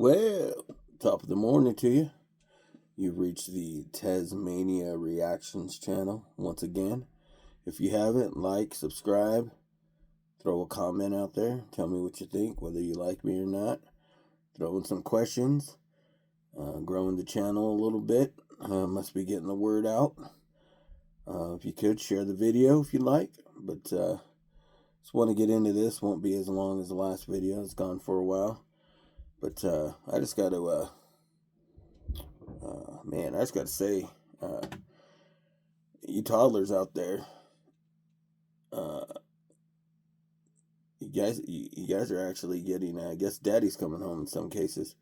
Well, top of the morning to you. You've reached the Tasmania Reactions channel once again. If you haven't, like, subscribe, throw a comment out there. Tell me what you think, whether you like me or not. Throw in some questions. Growing the channel a little bit. Must be getting the word out. If you could, share the video if you like. But just want to get into this. Won't be as long as the last video. It's gone for a while. But I just got to, I just got to say, you toddlers out there, you guys are actually getting, I guess daddy's coming home in some cases.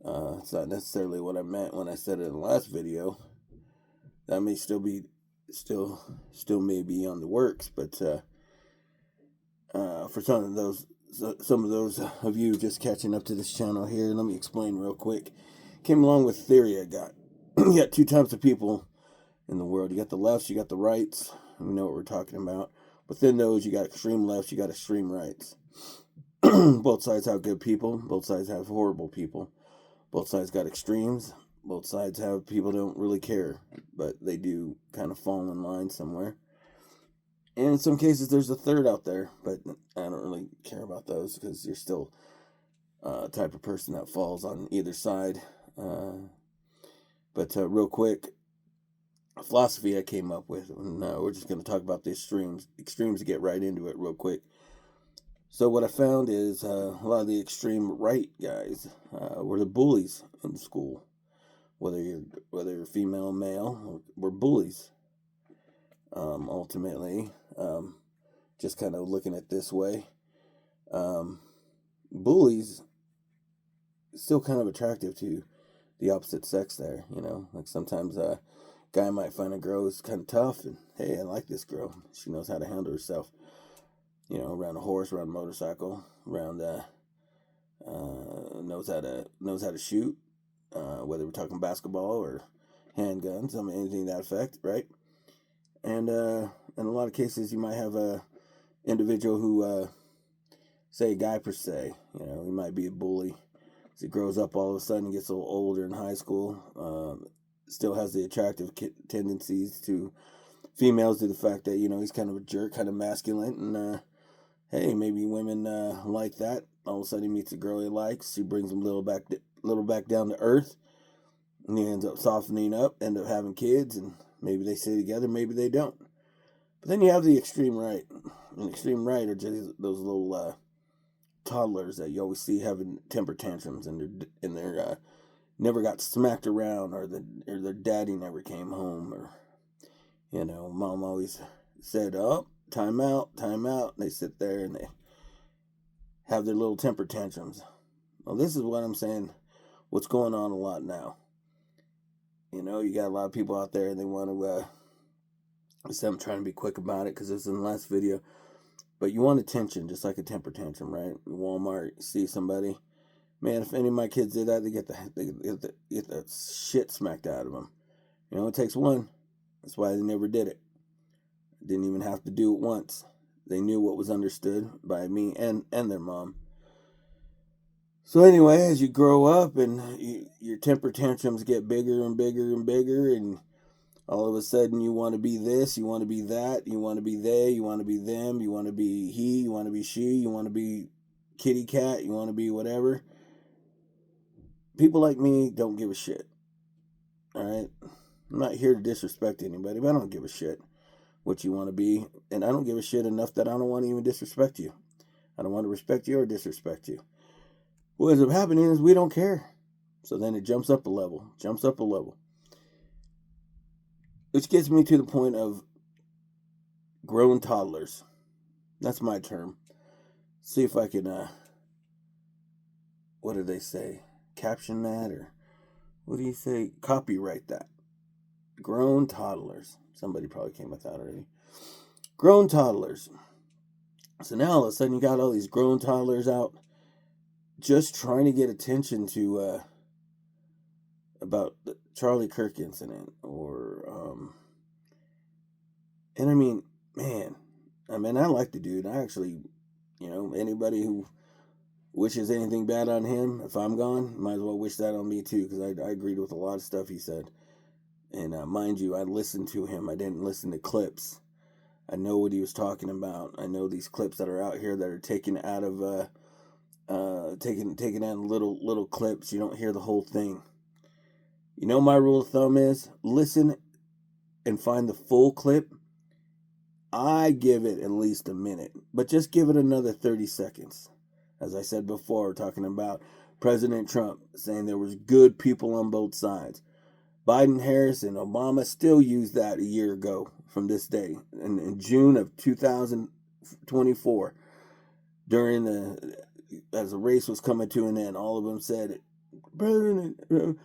It's not necessarily what I meant when I said it in the last video. That may still may be on the works, but for some of those of you just catching up to this channel here, let me explain real quick. Came along with theory I got. You got two types of people in the world. You got the lefts, you got the rights. We know what we're talking about. Within those, you got extreme lefts, you got extreme rights. Both sides have good people. Both sides have horrible people. Both sides got extremes. Both sides have people who don't really care, but they do kind of fall in line somewhere. And in some cases, there's a third out there, but I don't really care about those because you're still a type of person that falls on either side. But real quick, a philosophy I came up with. No, we're just going to talk about the extremes to get right into it real quick. So what I found is a lot of the extreme right guys were the bullies in school. Whether you're female or male, we're bullies. Ultimately, just kind of looking at this way, bullies still kind of attractive to the opposite sex there, like sometimes a guy might find a girl who's kind of tough and, hey, I like this girl. She knows how to handle herself, around a horse, around a motorcycle, around knows how to shoot, whether we're talking basketball or handguns, anything to that effect, right? And in a lot of cases, you might have a individual who, say a guy per se, he might be a bully. As he grows up, all of a sudden, gets a little older in high school, still has the attractive tendencies to females, to the fact that, he's kind of a jerk, kind of masculine, and, hey, maybe women like that. All of a sudden, he meets a girl he likes. She brings him a little back down to earth, and he ends up softening up, end up having kids, and maybe they stay together, maybe they don't. But then you have the extreme right. And extreme right are just those little toddlers that you always see having temper tantrums, and they're never got smacked around, or their daddy never came home, or mom always said, "Oh, time out, time out." And they sit there and they have their little temper tantrums. Well, this is what I'm saying. What's going on a lot now? You got a lot of people out there, and they want to. I'm trying to be quick about it because this is in the last video. But you want attention, just like a temper tantrum, right? Walmart, you see somebody. Man, if any of my kids did that, they get the shit smacked out of them. It takes one. That's why they never did it. Didn't even have to do it once. They knew what was understood by me and their mom. So anyway, as you grow up and your temper tantrums get bigger and bigger and bigger, and all of a sudden you want to be this, you want to be that, you want to be they, you want to be them, you want to be he, you want to be she, you want to be kitty cat, you want to be whatever. People like me don't give a shit. Alright? I'm not here to disrespect anybody, but I don't give a shit what you want to be. And I don't give a shit enough that I don't want to even disrespect you. I don't want to respect you or disrespect you. What ends up happening is we don't care. So then it jumps up a level. Which gets me to the point of grown toddlers. That's my term. See if I can, what do they say? Caption that, or what do you say? Copyright that. Grown toddlers. Somebody probably came with that already. Grown toddlers. So now all of a sudden you got all these grown toddlers out just trying to get attention to about the Charlie Kirk incident, or and I mean, man, I like the dude. I actually, anybody who wishes anything bad on him. If I'm gone, might as well wish that on me too, because I agreed with a lot of stuff he said. And mind you, I listened to him. I didn't listen to clips. I know what he was talking about. I know these clips that are out here that are taken out of taken out little clips. You don't hear the whole thing. You know, my rule of thumb is listen and find the full clip. I give it at least a minute, but just give it another 30 seconds. As I said before, talking about President Trump saying there was good people on both sides. Biden, Harris, and Obama still used that a year ago from this day. In June of 2024, as the race was coming to an end, all of them said, President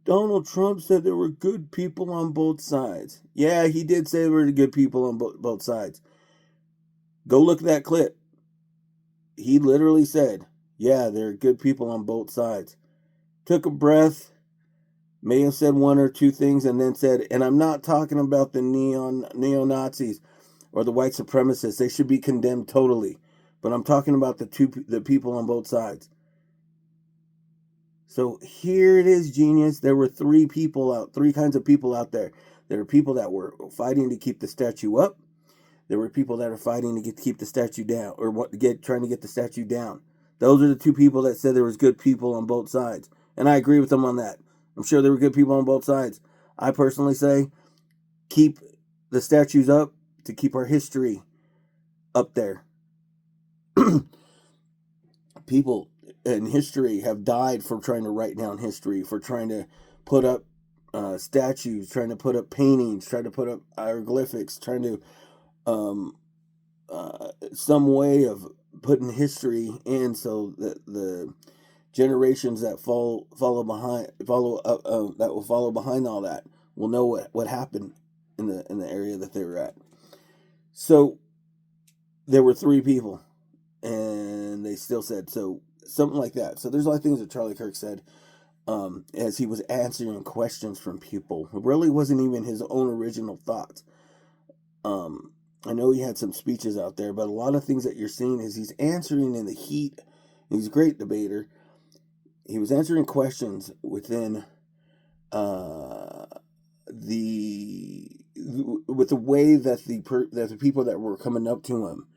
Donald Trump said there were good people on both sides. Yeah, he did say there were good people on both sides. Go look at that clip. He literally said, yeah, there are good people on both sides. Took a breath, may have said one or two things, and then said, and I'm not talking about the neo-Nazis or the white supremacists. They should be condemned totally. But I'm talking about the people on both sides. So here it is, genius. There were three kinds of people out there. There were people that were fighting to keep the statue up. There were people that are fighting to keep the statue down, or trying to get the statue down. Those are the two people that said there was good people on both sides. And I agree with them on that. I'm sure there were good people on both sides. I personally say keep the statues up to keep our history up there. People in history have died for trying to write down history, for trying to put up statues, trying to put up paintings, trying to put up hieroglyphics, trying to some way of putting history in so that the generations that that will follow behind all that will know what happened in the area that they were at. So there were three people, and they still said so, something like that. So there's a lot of things that Charlie Kirk said as he was answering questions from people. It really wasn't even his own original thoughts. I know he had some speeches out there, but a lot of things that you're seeing is he's answering in the heat. He's a great debater. He was answering questions within with the way that the people that were coming up to him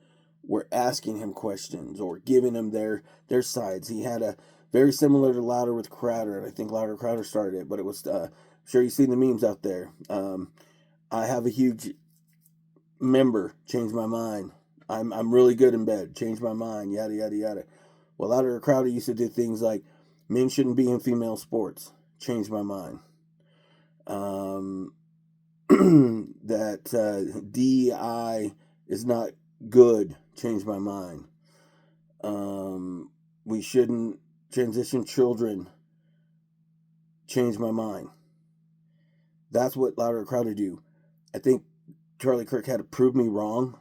were asking him questions or giving him their sides. He had a very similar to Louder with Crowder, and I think Louder Crowder started it, but it was I'm sure you've seen the memes out there. I have a huge member, change my mind. I'm really good in bed, change my mind, yada yada yada. Well, Louder Crowder used to do things like men shouldn't be in female sports, change my mind. That DEI is not good, change my mind. We shouldn't transition children, change my mind. That's what Louder Crowder do. I think Charlie Kirk had to prove me wrong,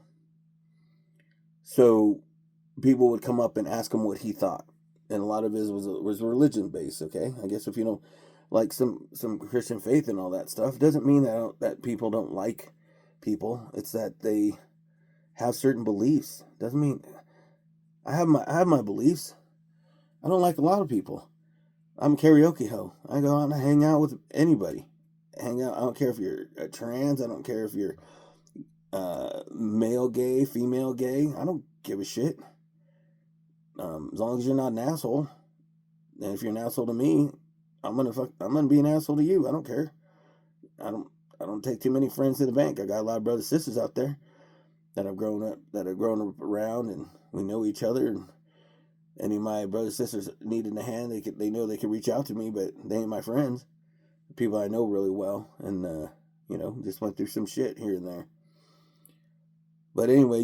so people would come up and ask him what he thought, and a lot of his was religion based. Okay, I guess if you don't like some Christian faith and all that stuff, doesn't mean that people don't like people. It's that they have certain beliefs. Doesn't mean I have my beliefs. I don't like a lot of people. I'm a karaoke hoe. I go out and I hang out with anybody. Hang out. I don't care if you're trans. I don't care if you're male gay, female gay. I don't give a shit. As long as you're not an asshole. And if you're an asshole to me, I'm gonna be an asshole to you. I don't care. I don't take too many friends to the bank. I got a lot of brothers and sisters out there that have grown up around, and we know each other. And any of my brothers and sisters needing a hand, they know they can reach out to me, but they ain't my friends. People I know really well, and just went through some shit here and there. But anyway,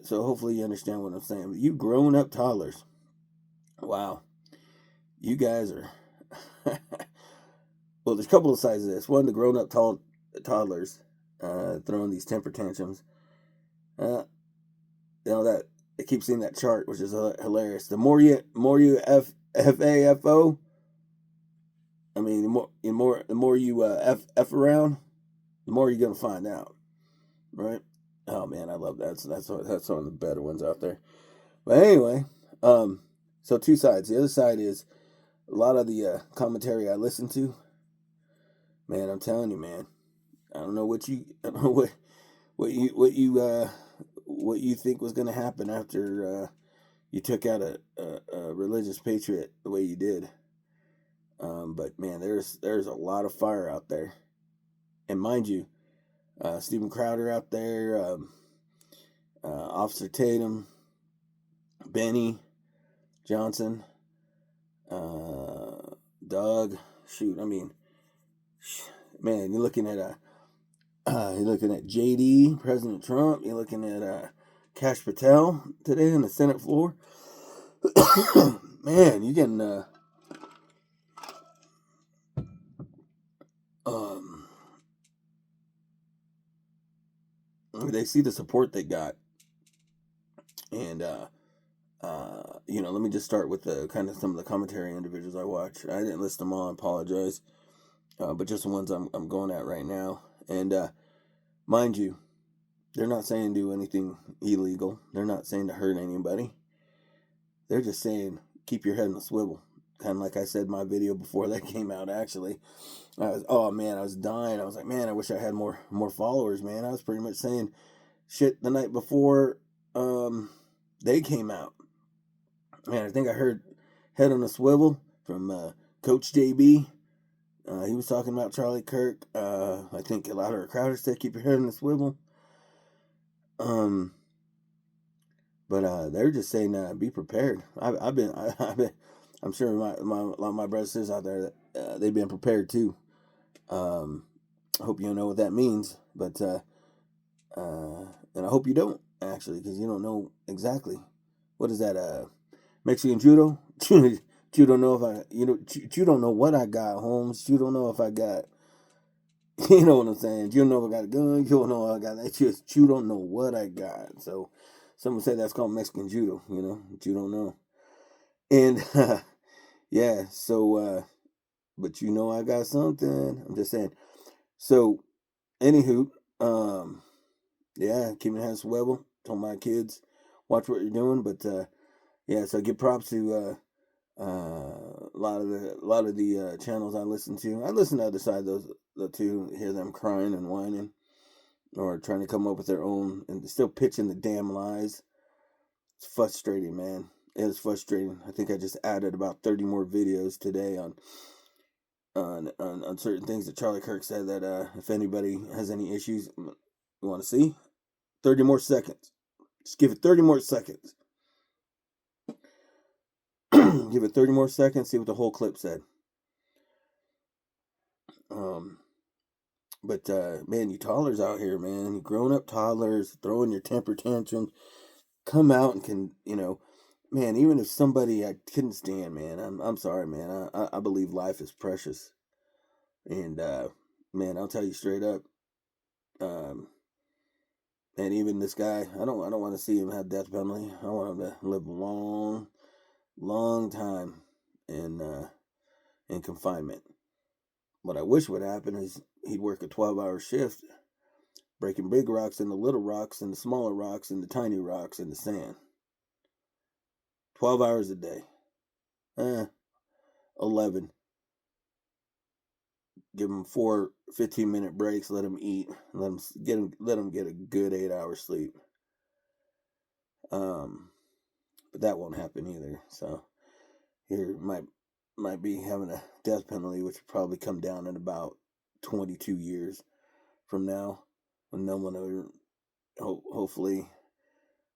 so hopefully you understand what I'm saying. You grown up toddlers, wow, you guys are. Well, there's a couple of sides of this. One, the grown up toddlers throwing these temper tantrums. That I keep seeing that chart, which is hilarious. The more you FAFO, I mean, the more you F around, the more you're gonna find out, right? Oh man, I love that. So that's one of the better ones out there. But anyway, So two sides. The other side is a lot of the commentary I listen to. Man, I'm telling you, man. I don't know I don't know what you think was going to happen after you took out a religious patriot the way you did. But man, there's a lot of fire out there, and mind you, Stephen Crowder out there, Officer Tatum, Benny Johnson, Doug. Shoot, I mean, man, you're looking at JD, President Trump. You're looking at Kash Patel today on the Senate floor. Man, you getting they see the support they got, and let me just start with the kind of some of the commentary individuals I watch. I didn't list them all. I apologize, but just the ones I'm going at right now. And mind you, they're not saying do anything illegal. They're not saying to hurt anybody. They're just saying keep your head in the swivel. Kind of like I said in my video before that came out. Actually, I was dying. I was like, man, I wish I had more followers, man. I was pretty much saying shit the night before they came out. Man, I think I heard head on a swivel from Coach JB. He was talking about Charlie Kirk. I think a lot of Crowder said keep your head on the swivel. But they're just saying be prepared. I've been I'm sure my brothers and sisters out there they've been prepared too. I hope you know what that means, but and I hope you don't actually, because you don't know exactly what is that Mexican judo. You don't know if you don't know what I got, Holmes. You don't know if I got, you know what I'm saying. You don't know if I got a gun. You don't know if I got that. You don't know what I got. So someone say that's called Mexican judo. But you don't know. And yeah, so but I got something. I'm just saying. So anywho, yeah, keep your hands swivel. Told my kids, watch what you're doing. But yeah, so give props to a lot of the channels I listen to. I listen to the other side of the two, hear them crying and whining, or trying to come up with their own, and still pitching the damn lies. It's frustrating, man. It is frustrating. I think I just added about 30 more videos today on certain things that Charlie Kirk said that if anybody has any issues, you want to see 30 more seconds. Just give it 30 more seconds. Give it 30 more seconds, see what the whole clip said. But man, you toddlers out here, man, you grown up toddlers throwing your temper tantrums, come out and can, man, even if somebody I couldn't stand, man, I'm sorry, man. I believe life is precious. And man, I'll tell you straight up, and even this guy, I don't want to see him have death penalty. I want him to live a long time in confinement. What I wish would happen is he'd work a 12-hour shift, breaking big rocks into little rocks and the smaller rocks and the tiny rocks in the sand. 12 hours a day. 11. Give him 4 15-minute breaks, let him eat, let him get a good 8 hours sleep. But that won't happen either. So here might be having a death penalty, which will probably come down in about 22 years from now, when no one ever, hopefully,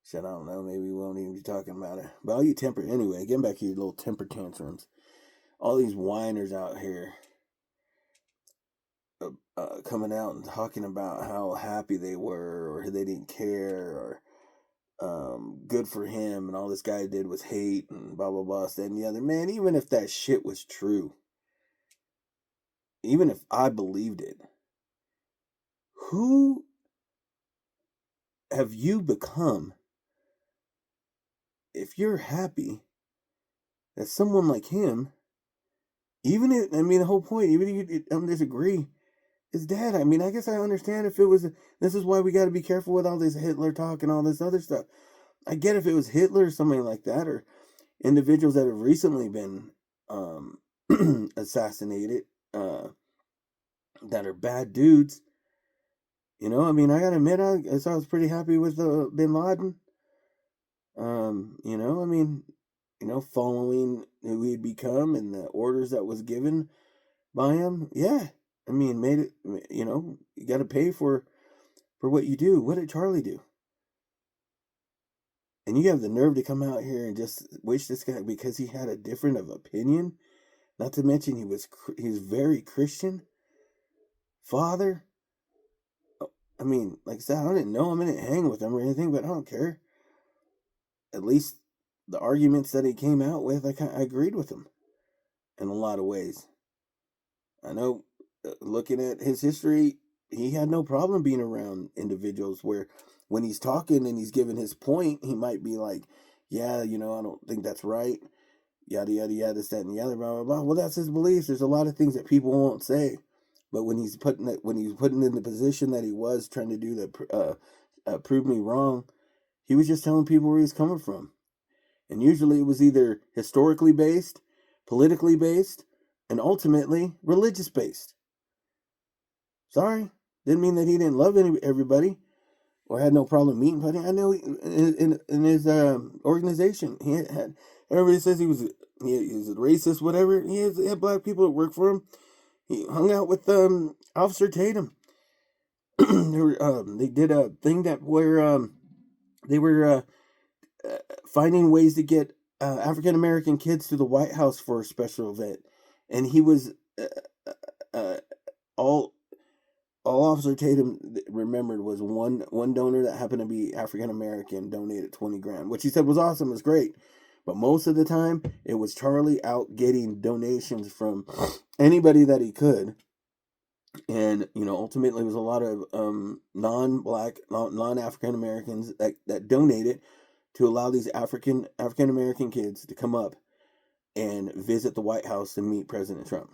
shit, I don't know, maybe we won't even be talking about it. But all you anyway, getting back to your little temper tantrums, all these whiners out here coming out and talking about how happy they were, or they didn't care, or good for him, and all this guy did was hate, and blah blah blah, that and the other. Man, even if that shit was true, even if I believed it, who have you become if you're happy that someone like him, even if, I mean, the whole point, even if you disagree, is dead? I mean, I guess I understand if it was, this is why we got to be careful with all this Hitler talk and all this other stuff. I get if it was Hitler or something like that, or individuals that have recently been assassinated, that are bad dudes. I gotta admit, I was pretty happy with Bin Laden. Following who he'd become and the orders that was given by him. Yeah, made it. You got to pay for what you do. What did Charlie do? And you have the nerve to come out here and just wish this guy because he had a different of opinion. Not to mention he's very Christian father. Like I said, I didn't know him, I didn't hang with him or anything, but I don't care. At least the arguments that he came out with, I agreed with him in a lot of ways. I know, looking at his history, he had no problem being around individuals where when he's talking and he's giving his point, he might be like, yeah, I don't think that's right. Yada, yada, yada, this, that, and the other, blah, blah, blah. Well, that's his beliefs. There's a lot of things that people won't say. But when he's putting in the position that he was trying to do the prove me wrong, he was just telling people where he's coming from. And usually it was either historically based, politically based, and ultimately religious based. Sorry, didn't mean that he didn't love everybody or had no problem meeting. But I know in his organization, he had everybody says he was a racist, whatever. He had black people that work for him. He hung out with Officer Tatum. They did a thing where they were finding ways to get African American kids to the White House for a special event, and he was all Officer Tatum remembered was one donor that happened to be African American donated $20,000, which he said was awesome, was great. But most of the time, it was Charlie out getting donations from anybody that he could. And, ultimately it was a lot of non-black, non-African Americans that donated to allow these African American kids to come up and visit the White House and meet President Trump.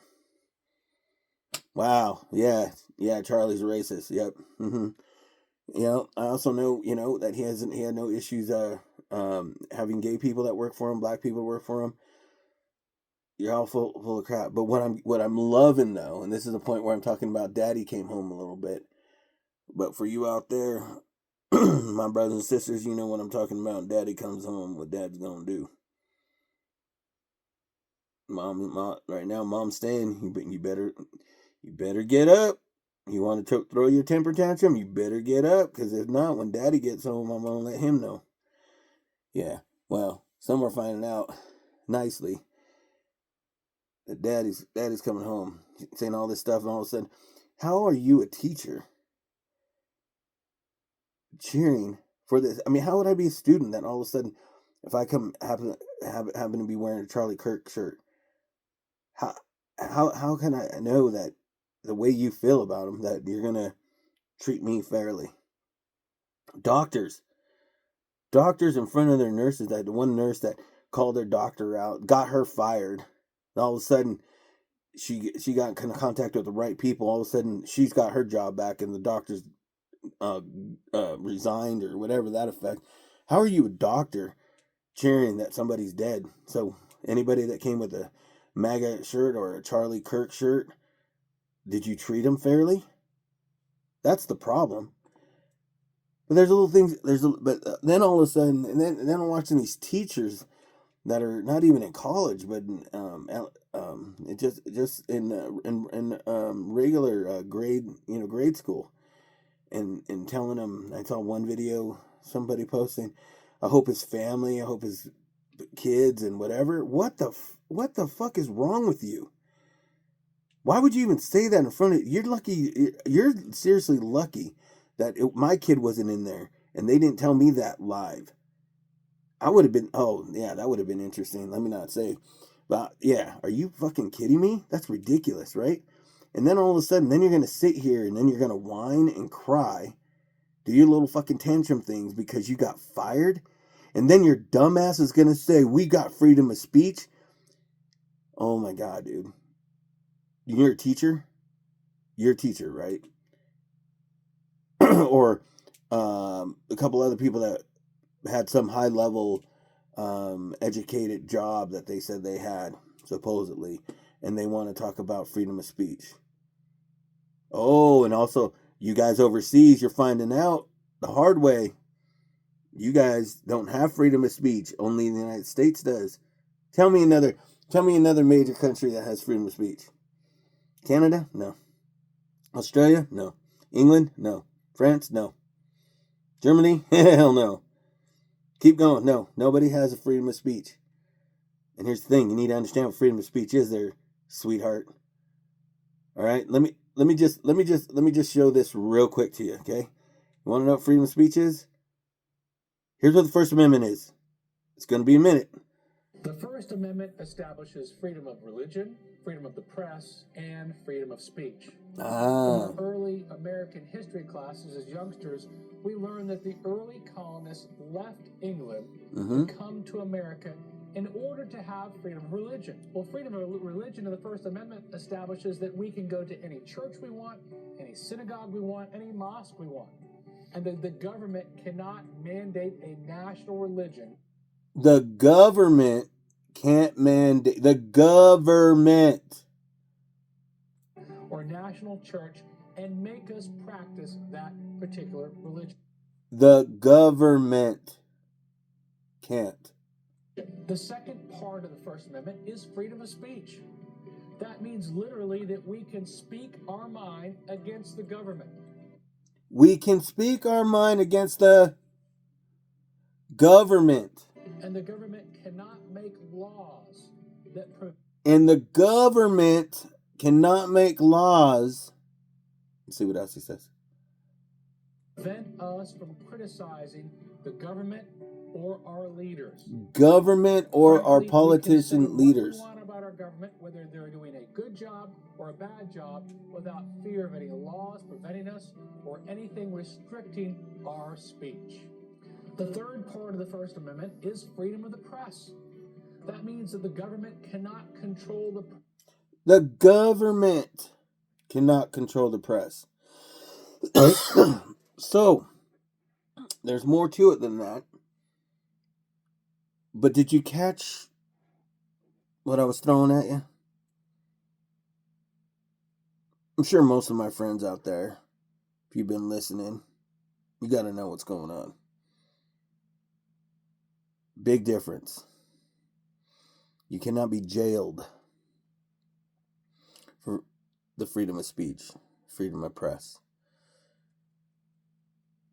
Wow. Yeah, Charlie's racist. Yep. I also know, that he had no issues having gay people that work for him, black people work for him. You're all full of crap. But what I'm loving though, and this is the point where I'm talking about Daddy came home a little bit. But for you out there, my brothers and sisters, you know what I'm talking about. Daddy comes home, what Dad's gonna do. Mom, right now, Mom's staying. You better get up. You want to throw your temper tantrum? You better get up, because if not, when Daddy gets home, I'm gonna let him know. Yeah. Well, some are finding out nicely that Daddy's coming home, saying all this stuff, and all of a sudden, how are you a teacher cheering for this? How would I be a student that all of a sudden, if I happen to be wearing a Charlie Kirk shirt, how can I know that the way you feel about him, that you're gonna treat me fairly? Doctors in front of their nurses, that the one nurse that called their doctor out, got her fired. And all of a sudden, she got in contact with the right people. All of a sudden, she's got her job back, and the doctor's resigned or whatever that effect. How are you a doctor cheering that somebody's dead? So anybody that came with a MAGA shirt or a Charlie Kirk shirt, did you treat them fairly? That's the problem. But there's little things. But then all of a sudden, and then I'm watching these teachers that are not even in college, but just in regular grade school, and telling them. I saw one video, somebody posting, I hope his family, I hope his kids and whatever. What the fuck is wrong with you? Why would you even say that in front of? You're lucky. You're seriously lucky that my kid wasn't in there, and they didn't tell me that live. I would have been. Oh yeah, that would have been interesting. Let me not say, but yeah, are you fucking kidding me? That's ridiculous, right? And then all of a sudden, then you're gonna sit here and then you're gonna whine and cry, do your little fucking tantrum things because you got fired, and then your dumbass is gonna say we got freedom of speech. Oh my god, dude. You're a teacher? You're a teacher, right? Or a couple other people that had some high level educated job that they said they had, supposedly, and they want to talk about freedom of speech. Oh, and also, you guys overseas, you're finding out the hard way. You guys don't have freedom of speech. Only the United States does. Tell me another major country that has freedom of speech. Canada? No. Australia? No. England? No. France? No. Germany? Hell no. Keep going. No. Nobody has a freedom of speech. And here's the thing, you need to understand what freedom of speech is there, sweetheart. All right? Let me just show this real quick to you, okay? You want to know what freedom of speech is? Here's what the First Amendment is. It's going to be a minute. The First Amendment establishes freedom of religion, freedom of the press, and freedom of speech. In early American history classes as youngsters, we learned that the early colonists left England to come to America in order to have freedom of religion. Well, freedom of religion in the First Amendment establishes that we can go to any church we want, any synagogue we want, any mosque we want. And that the government cannot mandate a national religion. The government can't mandate. The government. Or national church and make us practice that particular religion. The government can't. The second part of the First Amendment is freedom of speech. That means literally that we can speak our mind against the government. We can speak our mind against the government. And the government cannot make laws that And the government cannot make laws. Let's see what else he says. Prevent us from criticizing the government or our leaders. Government or our politician leaders. We want about our government, whether they're doing a good job or a bad job, without fear of any laws preventing us or anything restricting our speech. The third part of the First Amendment is freedom of the press. That means that the government cannot control the press. The government cannot control the press. So, there's more to it than that. But did you catch what I was throwing at you? I'm sure most of my friends out there, if you've been listening, you got to know what's going on. Big difference. You cannot be jailed for the freedom of speech, freedom of press.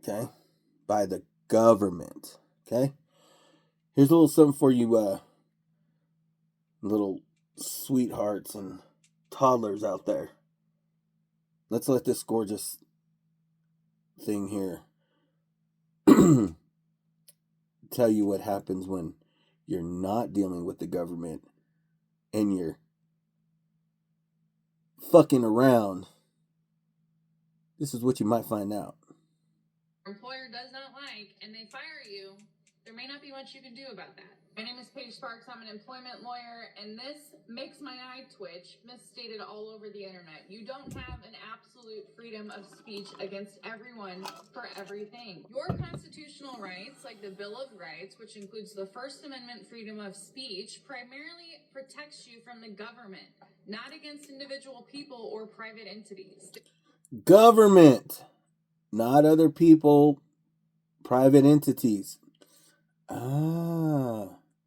Okay? By the government. Okay? Here's a little something for you, little sweethearts and toddlers out there. Let's let this gorgeous thing here tell you what happens when you're not dealing with the government and you're fucking around. This is what you might find out. Your employer does not like and they fire you, there may not be much you can do about that. My name is Paige Sparks. I'm an employment lawyer, and this makes my eye twitch, misstated all over the internet. You don't have an absolute freedom of speech against everyone for everything. Your constitutional rights, like the Bill of Rights, which includes the First Amendment freedom of speech, primarily protects you from the government, not against individual people or private entities. Government, not other people, private entities.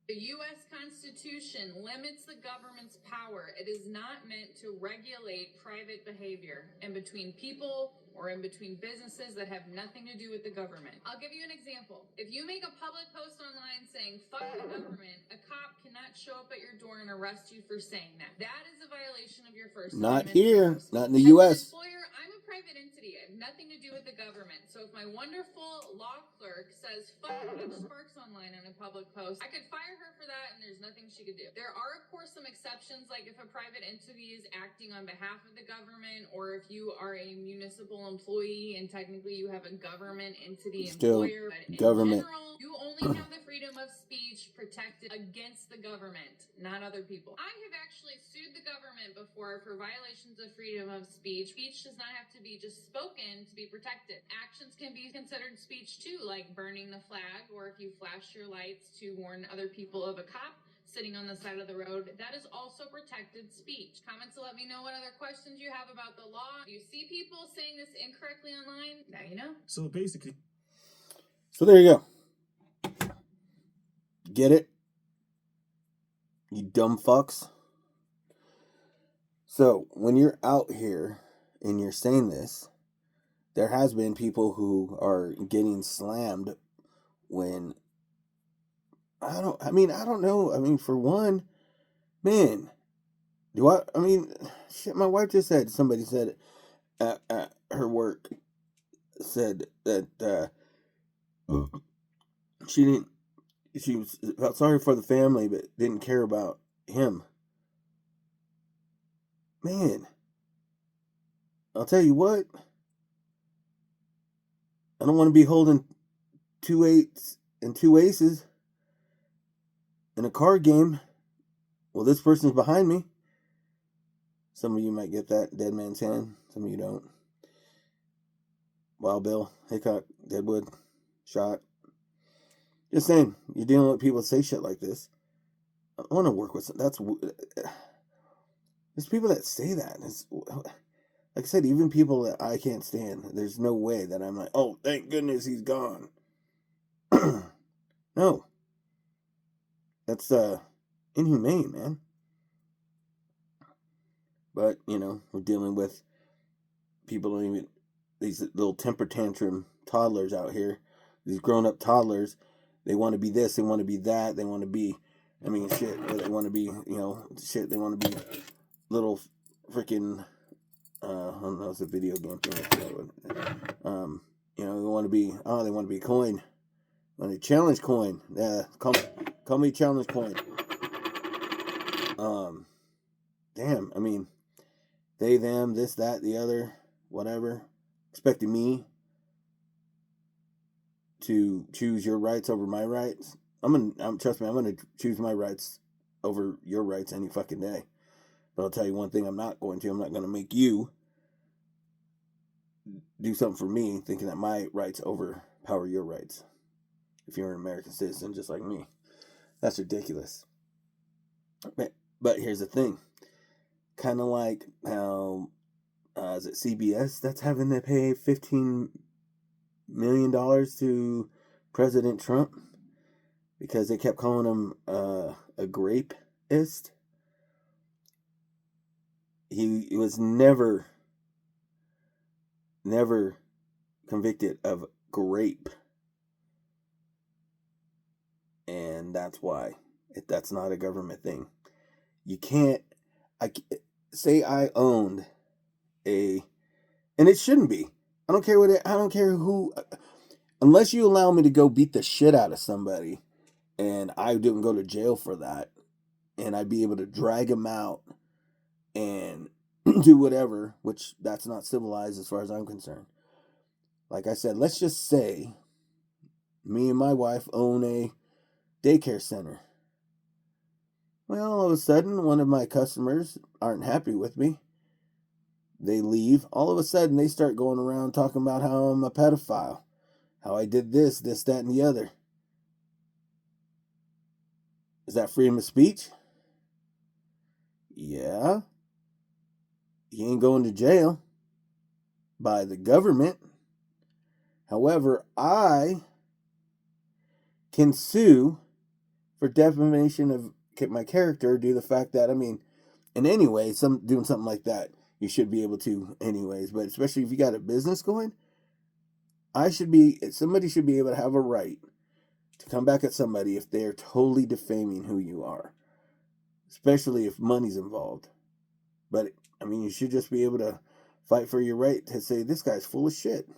The U.S. Constitution limits the government's power. It is not meant to regulate private behavior in between people or in between businesses that have nothing to do with the government. I'll give you an example. If you make a public post online saying, fuck the government, a cop cannot show up at your door and arrest you for saying that. That is a violation of your First Amendment. Not here, not in the U.S. As an employer, I'm a private entity. I have nothing to do with the government. So if my wonderful law clerk says, fuck Paige Sparks online on a public post, I could fire her for that and there's nothing she could do. There are, of course, some exceptions, like if a private entity is acting on behalf of the government, or if you are a municipal employee and technically you have a government entity employer. But in general, you only have the freedom of speech protected against the government, not other people. I have actually sued the government before for violations of freedom of speech. Speech does not have to to be just spoken to be protected. Actions can be considered speech too, like burning the flag, or if you flash your lights to warn other people of a cop sitting on the side of the road, that is also protected speech. Comments to let me know what other questions you have about the law. If you see people saying this incorrectly online, now you know. So basically. So there you go. Get it? You dumb fucks. So when you're out here and you're saying this, there has been people who are getting slammed when I don't know. I mean, for one, man, shit, my wife just said, somebody said at her work, said that she felt sorry for the family, but didn't care about him. Man, I'll tell you what, I don't want to be holding 2 8s and 2 aces in a card game. Well, this person's behind me. Some of you might get that, Dead Man's Hand. Some of you don't. Wild Bill, Hickok, Deadwood, Shot. Just saying, you're dealing with people that say shit like this. I want to work with some. There's people that say that. Like I said, even people that I can't stand. There's no way that I'm like, oh, thank goodness he's gone. No. That's inhumane, man. But, we're dealing with people these little temper tantrum toddlers out here. These grown-up toddlers. They want to be this, they want to be that, they want to be, shit, they want to be, they want to be little freaking, I don't know, it's a video game thing. They want to be coin. Want to challenge coin. Yeah, call me challenge coin. Damn, they, them, this, that, the other, whatever, expecting me to choose your rights over my rights. Trust me, I'm gonna choose my rights over your rights any fucking day. But I'll tell you one thing, I'm not gonna make you do something for me thinking that my rights overpower your rights. If you're an American citizen just like me. That's ridiculous. But here's the thing. Kind of like how, is it CBS that's having to pay $15 million to President Trump because they kept calling him a grapeist. He was never convicted of grape, and that's why that's not a government thing. You can't. Say I owned and it shouldn't be. I don't care who, unless you allow me to go beat the shit out of somebody, and I didn't go to jail for that, and I'd be able to drag him out and do whatever, which that's not civilized as far as I'm concerned. Like I said, let's just say me and my wife own a daycare center. Well, all of a sudden, one of my customers aren't happy with me. They leave. All of a sudden, they start going around talking about how I'm a pedophile, how I did this, that, and the other. Is that freedom of speech? Yeah. You ain't going to jail by the government. However, I can sue for defamation of my character due to the fact that, in any way, doing something like that, you should be able to anyways. But especially if you got a business going, somebody should be able to have a right to come back at somebody if they're totally defaming who you are, especially if money's involved. But you should just be able to fight for your right to say this guy's full of shit.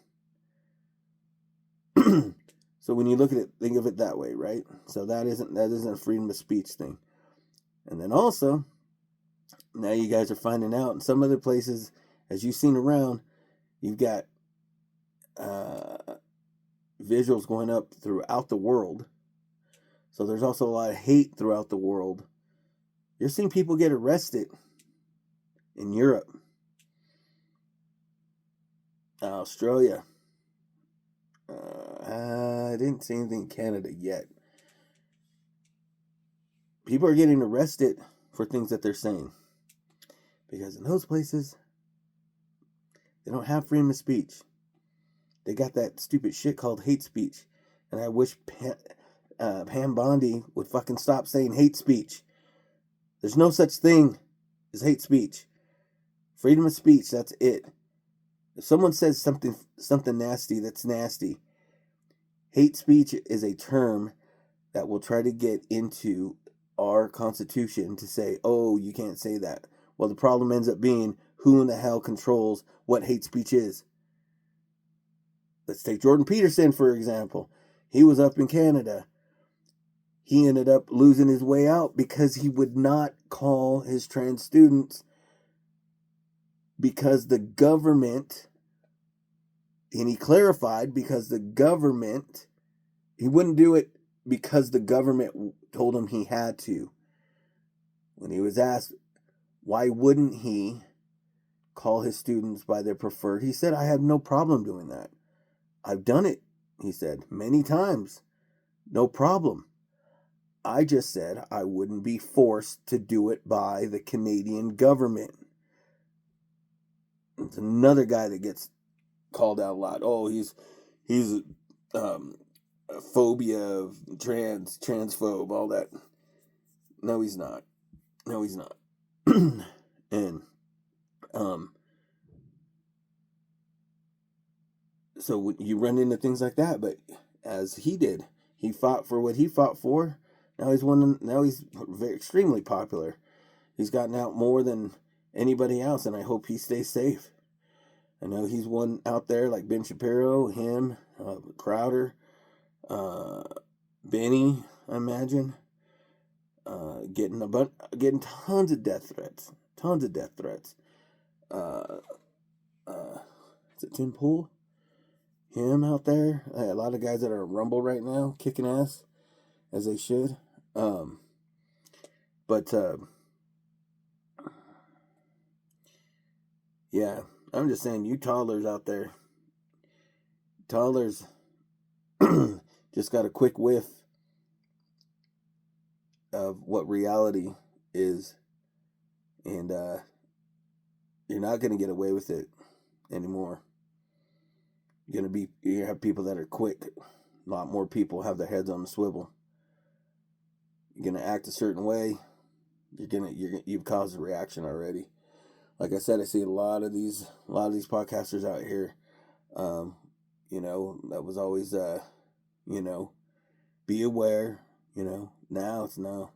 So when you look at it, think of it that way, right? So that isn't a freedom of speech thing. And then also, now you guys are finding out in some other places, as you've seen around, you've got visuals going up throughout the world. So there's also a lot of hate throughout the world. You're seeing people get arrested in Europe Australia. I didn't see anything in Canada yet. People are getting arrested for things that they're saying. Because in those places, they don't have freedom of speech. They got that stupid shit called hate speech. And I wish Pam Bondi would fucking stop saying hate speech. There's no such thing as hate speech. Freedom of speech, that's it. If someone says something nasty, that's nasty. Hate speech is a term that will try to get into our Constitution to say, oh, you can't say that. Well, the problem ends up being who in the hell controls what hate speech is. Let's take Jordan Peterson, for example. He was up in Canada. He ended up losing his way out because he would not call his trans students because the government, and he clarified, because the government, he wouldn't do it because the government told him he had to. When he was asked, why wouldn't he call his students by their preferred, he said, I have no problem doing that. I've done it, he said, many times. No problem. I just said I wouldn't be forced to do it by the Canadian government. It's another guy that gets called out a lot. Oh, he's a phobia of transphobe, all that. No, he's not. And so you run into things like that, but as he did, he fought for what he fought for. Now he's extremely popular. He's gotten out more than anybody else, and I hope he stays safe. I know he's one out there like Ben Shapiro, him, Crowder, Benny, I imagine, getting tons of death threats. Is it Tim Pool? Him out there. A lot of guys that are on Rumble right now, kicking ass, as they should. Yeah, I'm just saying, you toddlers out there, toddlers just got a quick whiff of what reality is, and you're not going to get away with it anymore. You're going to have people that are quick. A lot more people have their heads on the swivel. You're going to act a certain way. You've caused a reaction already. Like I said, I see a lot of these podcasters out here. That was always, be aware. Now it's no.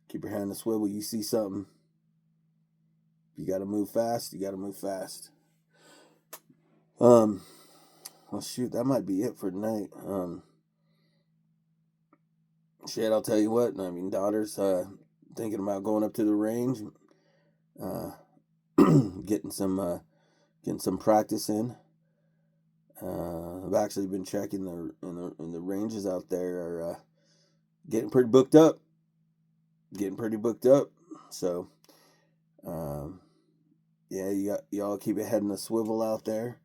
Keep your hand on the swivel. You see something, you got to move fast. Well, shoot, that might be it for tonight. Shit, I'll tell you what. I mean, daughters, thinking about going up to the range, getting some practice in. I've actually been checking the ranges out there are getting pretty booked up. So, yeah, y'all keep your head in the swivel out there.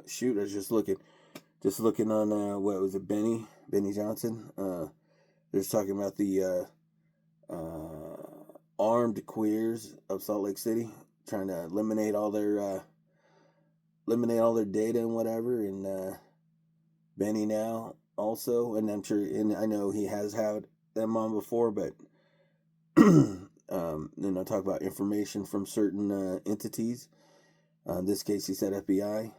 Shoot, I was just looking on what was it, Benny Johnson. They're talking about the armed queers of Salt Lake City, trying to eliminate all their data and whatever. And Benny now also, and I'm sure, and I know he has had them on before, but talk about information from certain entities. In this case, he said FBI.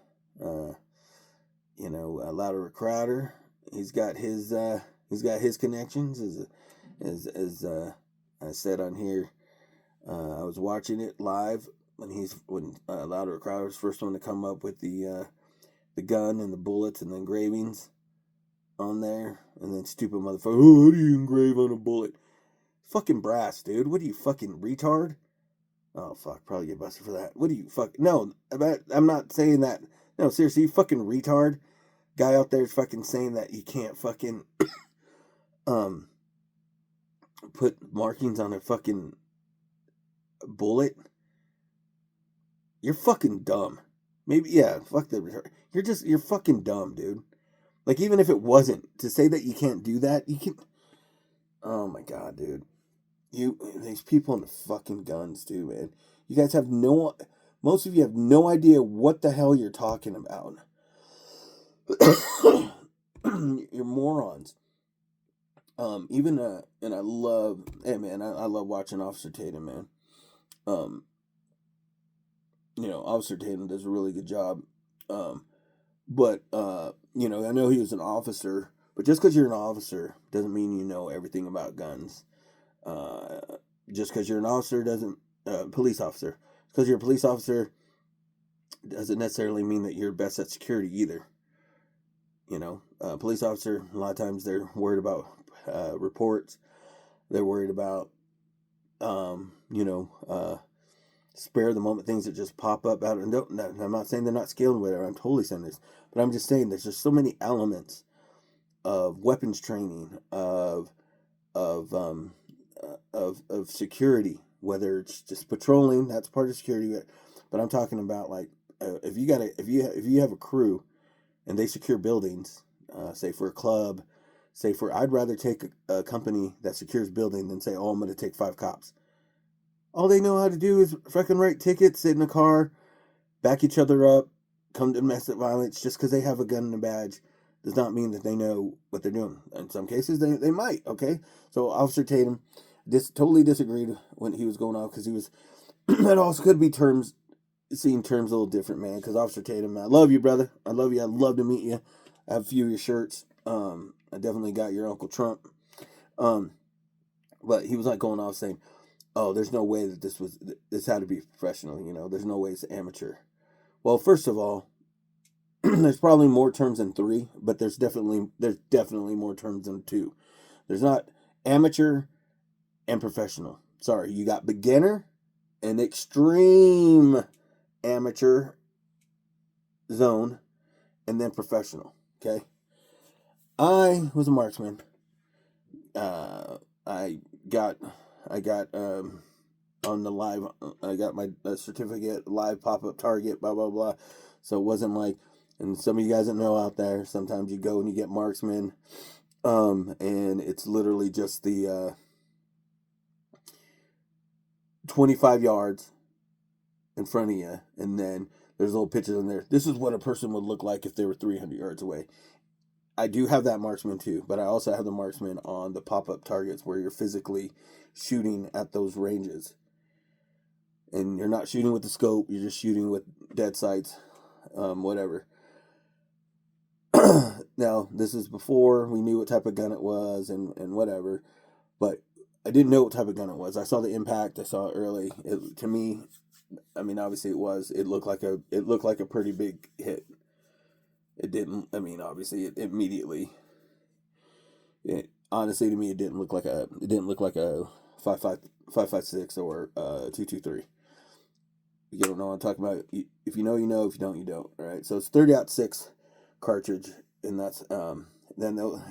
Louder Crowder. He's got his connections. As I said on here, I was watching it live when Louder Crowder was first one to come up with the gun and the bullets and the engravings on there, and then stupid motherfucker. Oh, how do you engrave on a bullet? Fucking brass, dude. What are you, fucking retard? Oh, fuck. Probably get busted for that. What do you fuck? No, I'm not saying that. No, seriously, you fucking retard. Guy out there is fucking saying that you can't fucking put markings on a fucking bullet. you're fucking dumb. Maybe, yeah, fuck the, you're fucking dumb, dude. Like, even if it wasn't, to say that you can't do that, you can, oh my god, dude. These people in the fucking guns, too, man. You guys have most of you have no idea what the hell you're talking about. You're morons. And I love, hey man, I love watching Officer Tatum, man. Officer Tatum does a really good job. But I know he was an officer, but just because you're an officer doesn't mean you know everything about guns. Just because you're an officer police officer, because you're a police officer doesn't necessarily mean that you're best at security either. Police officer, a lot of times they're worried about reports. They're worried about, spare the moment things that just pop up out. And I'm not saying they're not skilled or whatever. I'm totally saying this, but I'm just saying there's just so many elements of weapons training, of security. Whether it's just patrolling, that's part of security. But I'm talking about like if you have a crew and they secure buildings, say for a club, I'd rather take a company that secures building than say, oh, I'm going to take 5 cops. All they know how to do is fucking write tickets, sit in a car, back each other up, come to domestic violence. Just because they have a gun and a badge does not mean that they know what they're doing. In some cases, they might, okay? So Officer Tatum totally disagreed when he was going off because he was, that also could be seeing terms a little different, man, because Officer Tatum, I love you, brother. I love you. I'd love to meet you. I have a few of your shirts. I definitely got your Uncle Trump. But he was like going off saying, oh, there's no way that this had to be professional, there's no way it's amateur. Well, first of all, there's probably more terms than 3, but there's definitely more terms than 2. There's not amateur and professional. Sorry, you got beginner and extreme amateur zone, and then professional. Okay, I was a marksman. I got on the live. I got my certificate, live pop-up target, blah blah blah. So it wasn't like, and some of you guys that know out there, sometimes you go and you get marksman, and it's literally just the 25 yards in front of you, and then there's little pictures in there. This is what a person would look like if they were 300 yards away. I do have that marksman too, but I also have the marksman on the pop-up targets where you're physically shooting at those ranges. And you're not shooting with the scope, you're just shooting with dead sights, whatever. Now, this is before we knew what type of gun it was and whatever, but I didn't know what type of gun it was. I saw the impact, I saw it early. To me, I mean, obviously it looked like a pretty big hit. It didn't, I mean, obviously it immediately, honestly to me, it didn't look like a 5.56 or 2.23. You don't know what I'm talking about. If you know, you know. If you don't, you don't. All right. So it's 30-06 cartridge, and that's then the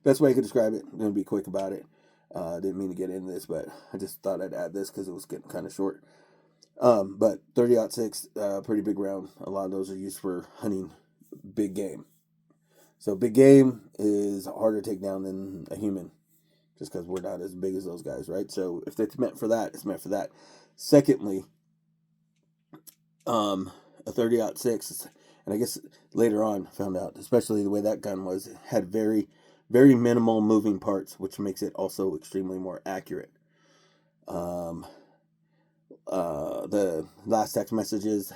best way I could describe it. I'm gonna be quick about it. Didn't mean to get into this, but I just thought I'd add this because it was getting kind of short. But 30-06, pretty big round. A lot of those are used for hunting big game. So big game is harder to take down than a human, just because we're not as big as those guys, right? So if it's meant for that, it's meant for that. Secondly, a 30-06, and I guess later on found out, especially the way that gun was, it had very, very minimal moving parts, which makes it also extremely more accurate. The last text messages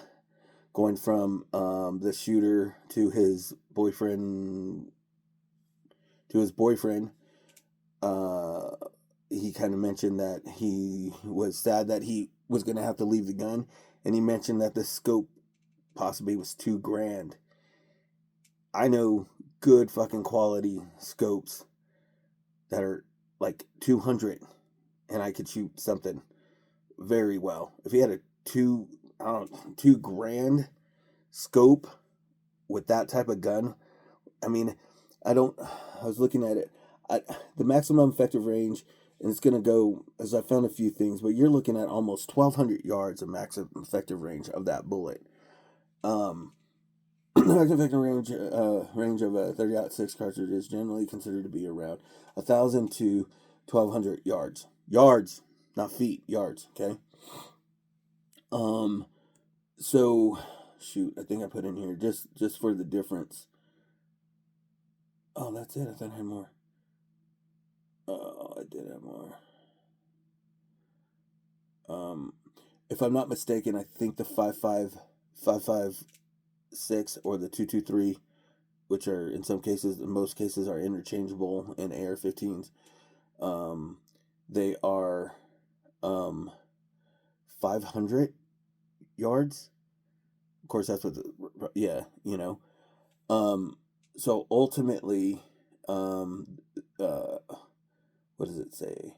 going from the shooter to his boyfriend, he kind of mentioned that he was sad that he was going to have to leave the gun, and he mentioned that the scope possibly was $2,000. I know good fucking quality scopes that are like 200, and I could shoot something very well. If he had a $2,000 scope with that type of gun, I mean, I was looking at it. The maximum effective range and it's going to go, as I found a few things, but you're looking at almost 1,200 yards of max effective range of that bullet. Max effective range of a 30-06 cartridge is generally considered to be around 1,000 to 1,200 yards. Yards, not feet. Yards. Okay. So, shoot, I think I put in here just for the difference. Oh, that's it. I thought I had more. Oh, I did have more. If I'm not mistaken, I think the 5.56 or the 2.23, which are in most cases are interchangeable in AR-15s. They are 500 yards. Of course, that's what so ultimately, what does it say?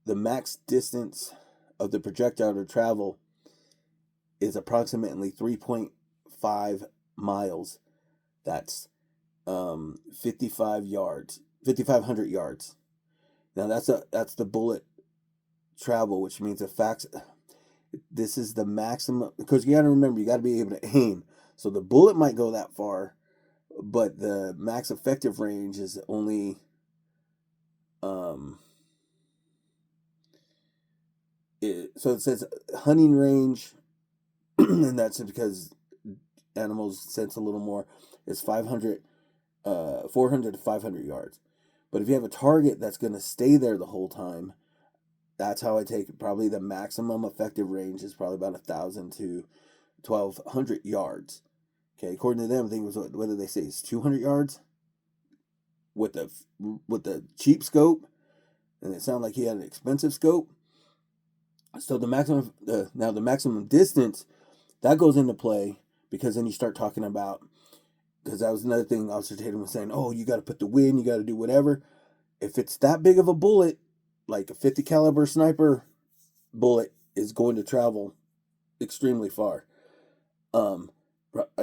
The max distance of the projectile to travel is approximately 3.5 miles. That's 5,500 yards. Now that's the bullet travel, which means this is the maximum, because you got to remember, you got to be able to aim. So the bullet might go that far, but the max effective range is only so it says hunting range, and that's because animals sense a little more, is 400 to 500 yards. But if you have a target that's going to stay there the whole time, that's how I take it. Probably the maximum effective range is probably about 1,000 to 1,200 yards. Okay, according to them, I think it was, whether they say it's 200 yards with the cheap scope, and it sounded like he had an expensive scope. So the maximum distance that goes into play, because then you start talking about, because that was another thing Officer Tatum was saying. Oh, you got to put the wind, you got to do whatever. If it's that big of a bullet, like a 50 caliber sniper bullet is going to travel extremely far. I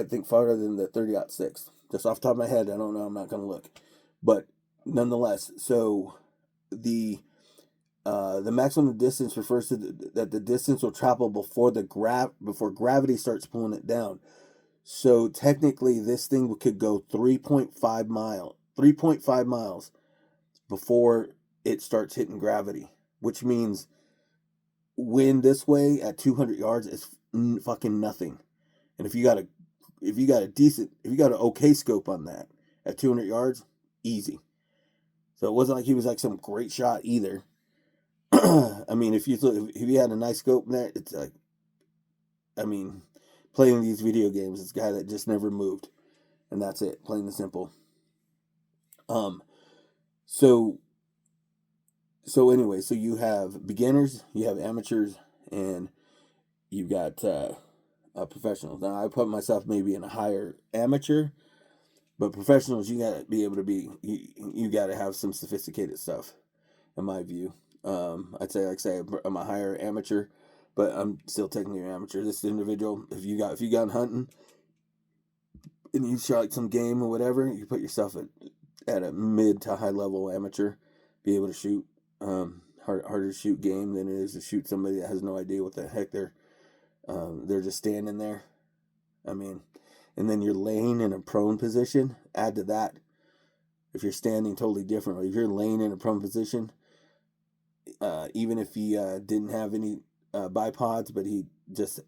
think farther than the 30-06. Just off the top of my head, I don't know. I'm not going to look, but nonetheless, so the maximum distance refers to that the distance will travel before gravity starts pulling it down. So technically, this thing could go 3.5 miles before it starts hitting gravity, which means wind this way at 200 yards is fucking nothing. And if you got an okay scope on that at 200 yards, easy. So it wasn't like he was like some great shot either. I mean, if you had a nice scope in there, it's like, I mean, playing these video games, it's a guy that just never moved, and that's it, plain and simple. So anyway, so you have beginners, you have amateurs, and you've got professionals. Now, I put myself maybe in a higher amateur, but professionals, you gotta be able to you gotta have some sophisticated stuff, in my view. I'd say, I'm a higher amateur, but I'm still technically an amateur. This individual, if you got hunting and you shot some game or whatever, you put yourself at a mid to high level amateur, be able to shoot. Harder to shoot game than it is to shoot somebody that has no idea what the heck they're just standing there. I mean, and then you're laying in a prone position. Add to that, if you're standing, totally different. If you're laying in a prone position, even if he didn't have any bipods, but he just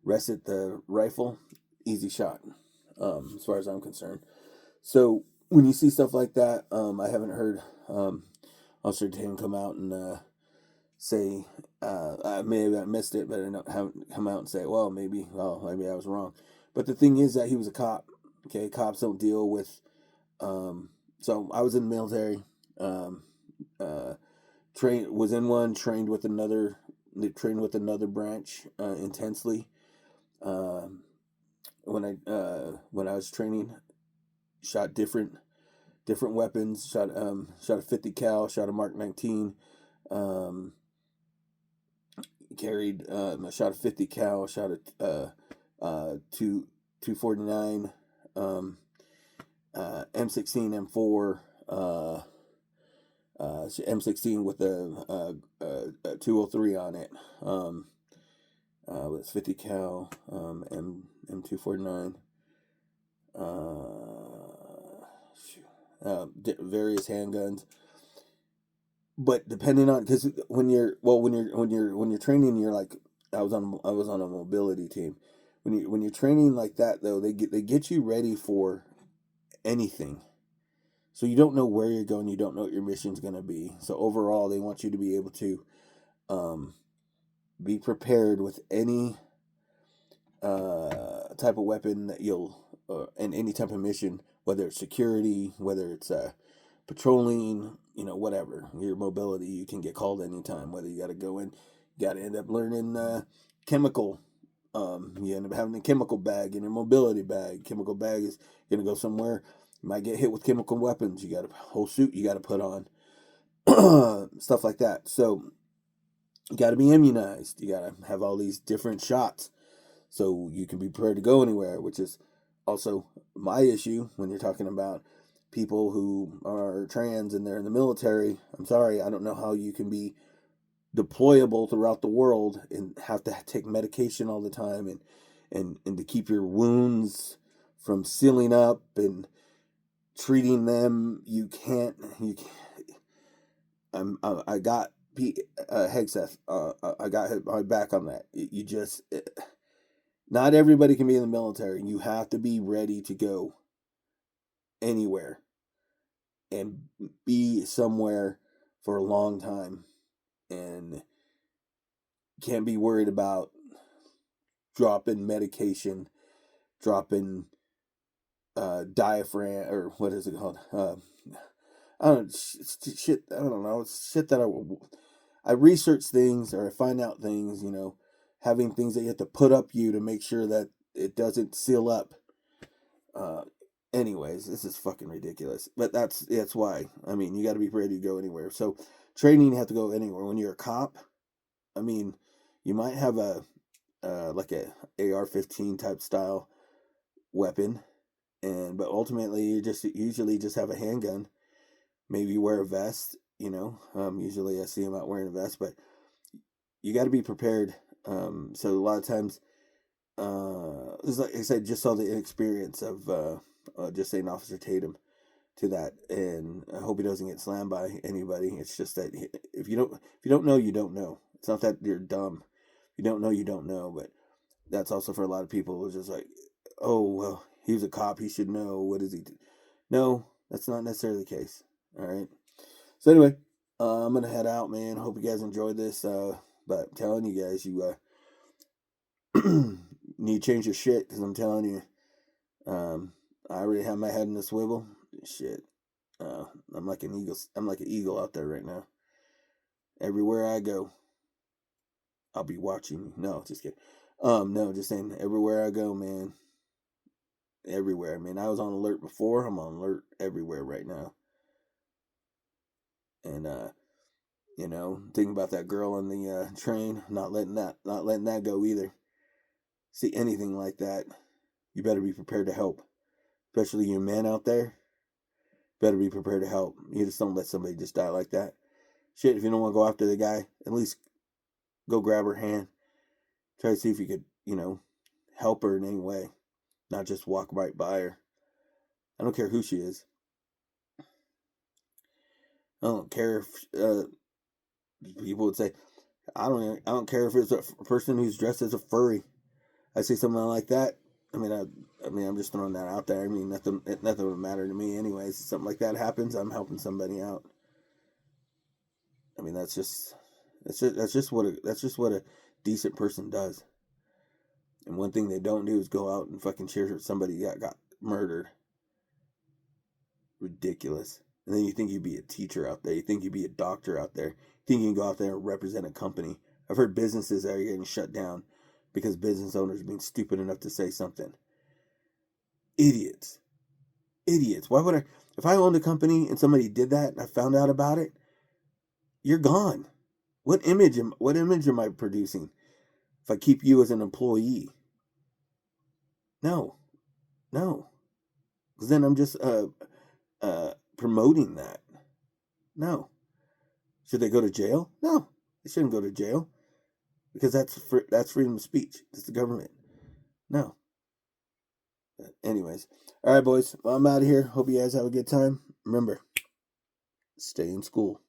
rested the rifle, easy shot, as far as I'm concerned. So when you see stuff like that, I haven't heard Officer Tatum come out and say, I may have missed it, but I haven't come out and say, maybe I was wrong. But the thing is that he was a cop. Okay, cops don't deal with. So I was in the military. Was in one, trained with another branch intensely. When I was training, shot different weapons. Shot a 50 cal, shot a Mark 19. Carried shot a 50 cal, shot a 249, M16, M4, M16 with a 203 on it. It's 50 cal, M249. Various handguns. But depending on, because when you're training, you're like, I was on a mobility team. When you're training like that though, they get you ready for anything. So you don't know where you're going, you don't know what your mission's gonna be. So overall, they want you to be able to be prepared with any type of weapon that you'll in any type of mission, whether it's security, whether it's patrolling, whatever. Your mobility, you can get called anytime. Whether you got to go in, you got to end up learning chemical. You end up having a chemical bag in your mobility bag. Chemical bag is gonna go somewhere. You might get hit with chemical weapons. You got a whole suit you got to put on, stuff like that. So you got to be immunized. You got to have all these different shots so you can be prepared to go anywhere, which is also my issue when you're talking about people who are trans and they're in the military. I'm sorry, I don't know how you can be deployable throughout the world and have to take medication all the time and to keep your wounds from sealing up and treating them. I got Hegseth. I got my back on that. You just not everybody can be in the military. You have to be ready to go anywhere and be somewhere for a long time, and can't be worried about dropping medication, dropping diaphragm, or what is it called? I don't shit. I don't know. It's shit that I research things or I find out things. Having things that you have to put up you to make sure that it doesn't seal up. Anyways, this is fucking ridiculous. But that's why. I mean, you got to be ready to go anywhere. So training, you have to go anywhere. When you're a cop, I mean, you might have a like a AR-15 type style weapon, but ultimately you usually just have a handgun. Maybe you wear a vest. Usually I see them out wearing a vest, but you got to be prepared. So a lot of times, like I said, just saw the experience of just saying Officer Tatum to that, and I hope he doesn't get slammed by anybody. It's just that if you don't know, you don't know. It's not that you're dumb. If you don't know, you don't know. But that's also for a lot of people. It's just like, oh well, he was a cop. He should know. What is he? No, that's not necessarily the case. All right. So anyway, I'm gonna head out, man. Hope you guys enjoyed this. But I'm telling you guys, you need to change your shit, because I'm telling you, I already have my head in a swivel. Shit, I'm like an eagle. I'm like an eagle out there right now. Everywhere I go, I'll be watching. No, just kidding. No, just saying. Everywhere I go, man. Everywhere. I mean, I was on alert before. I'm on alert everywhere right now. And thinking about that girl on the train, not letting that go either. See anything like that, you better be prepared to help. Especially you men out there, better be prepared to help. You just don't let somebody just die like that. Shit, if you don't want to go after the guy, at least go grab her hand. Try to see if you could, help her in any way. Not just walk right by her. I don't care who she is. I don't care if people would say, I don't care if it's a person who's dressed as a furry. I say something like that. I mean, I'm just throwing that out there. I mean, nothing would matter to me, anyways. If something like that happens, I'm helping somebody out. I mean, that's just what a decent person does. And one thing they don't do is go out and fucking cheer somebody that got murdered. Ridiculous. And then you think you'd be a teacher out there. You think you'd be a doctor out there. You think you can go out there and represent a company. I've heard businesses that are getting shut down because business owners are being stupid enough to say something. Idiots. Why would if I owned a company and somebody did that and I found out about it, you're gone. What image am I producing if I keep you as an employee? No. Because then I'm just promoting that. No. Should they go to jail? No, they shouldn't go to jail because that's freedom of speech. It's the government. No. But anyways, all right, boys. Well, I'm out of here. Hope you guys have a good time. Remember, stay in school.